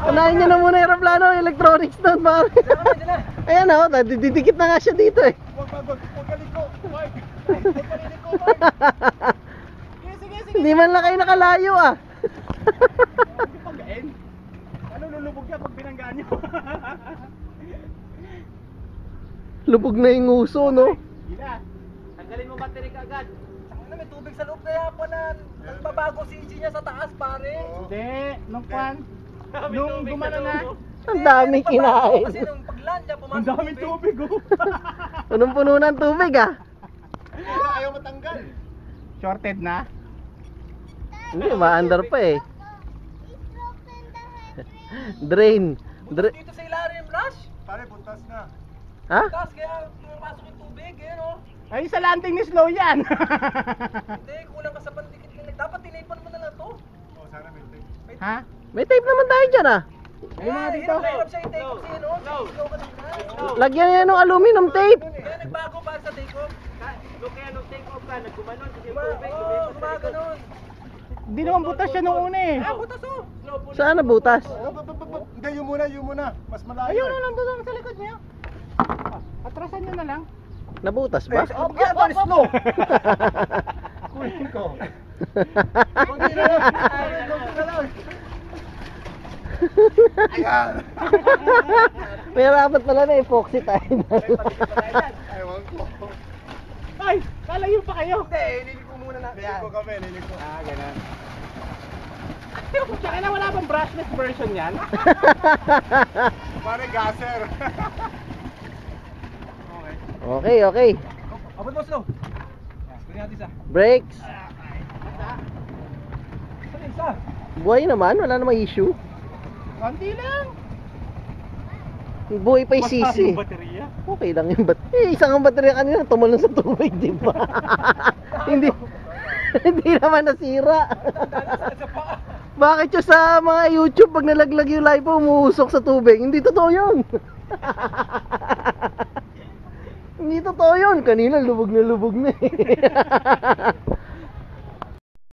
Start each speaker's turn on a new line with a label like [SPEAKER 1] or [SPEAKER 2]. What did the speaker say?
[SPEAKER 1] Unahin nyo na muna yung aeroplano, electronics doon, pare. Ayan o, didikit na nga siya dito eh.
[SPEAKER 2] Huwag kaliko, Mark.
[SPEAKER 1] Hindi man lang kayo nakalayo ah.
[SPEAKER 2] Pagkain? Ano lulubog niya pag binanggaan niyo?
[SPEAKER 1] Lubog na yung uso, no?
[SPEAKER 2] Gila. Tanggalin mo battery ka agad.
[SPEAKER 3] Ano, may tubig sa loob kaya pa na nagbabago si EG niya sa taas, pare.
[SPEAKER 2] Hindi, nung kwan. Nung gumana na.
[SPEAKER 1] Ang dami kinain.
[SPEAKER 3] Kasi nung pag-land niya, pumasok
[SPEAKER 2] Ang daming tubig oh.
[SPEAKER 1] Punong-puno ng tubig ah.
[SPEAKER 2] Ayaw matanggal. Shorted na?
[SPEAKER 1] Hindi, ma-under pa eh. Drain.
[SPEAKER 3] Dito sa ilalim, Rush.
[SPEAKER 2] Pare, puntas na.
[SPEAKER 1] Ha?
[SPEAKER 3] Taas kaya pumapasok yung tubig, eh, no?
[SPEAKER 2] Ay, sa landing ni slow yan.
[SPEAKER 3] Hindi, kulang ka sa pandikit. Dapat tinipan mo na lang to.
[SPEAKER 2] Oh, sana may tape. Ha?
[SPEAKER 1] May tape naman tayo dyan ah.
[SPEAKER 2] Ay, mga dito.
[SPEAKER 3] Hirap siya yung take-off siya, no? Ikaw ka na.
[SPEAKER 1] Lagyan niya ng aluminum tape.
[SPEAKER 3] Kaya nagbago ba sa take-off?
[SPEAKER 4] Kaya nung take off ka, nagkumanon kasi yung
[SPEAKER 3] Oo,
[SPEAKER 4] tubig, lumipas sa likod.
[SPEAKER 3] gumaganon.
[SPEAKER 2] Di naman butas siya nung una eh.
[SPEAKER 3] Ah, butas oh.
[SPEAKER 1] Saan na butas?
[SPEAKER 2] Hindi, yung muna. Mas malayo. Ayun na lang doon sa likod niya. Atrasan niyo na lang.
[SPEAKER 1] Nabutas ba?
[SPEAKER 3] Oh, kaya ba slow?
[SPEAKER 2] Kunin ko. Ayan.
[SPEAKER 1] May rapat pala na epoxy tayo.
[SPEAKER 2] Ewan ko. Ay, kalayo pa kayo.
[SPEAKER 3] Hindi, ililig ko muna natin.
[SPEAKER 2] Lilig ko kami, lilig ko. Ah, ganun. Tsaka na wala bang brushless version yan? Pare gaser.
[SPEAKER 1] Okay, okay.
[SPEAKER 3] Abot mo slow. Kunin natin isa.
[SPEAKER 1] Brakes.
[SPEAKER 3] Kunin isa.
[SPEAKER 1] Buhay naman, wala namang issue.
[SPEAKER 2] Konti lang.
[SPEAKER 1] Buhay pa yung sisi.
[SPEAKER 2] Baterya.
[SPEAKER 1] Okay lang yung isang ang baterya kanina tumalon sa tubig, di ba? Hindi hindi naman nasira. Bakit yung sa mga YouTube pag nalaglag yung live po umuusok sa tubig? Hindi totoo yun. Hindi totoo yun. Kanina lubog na eh.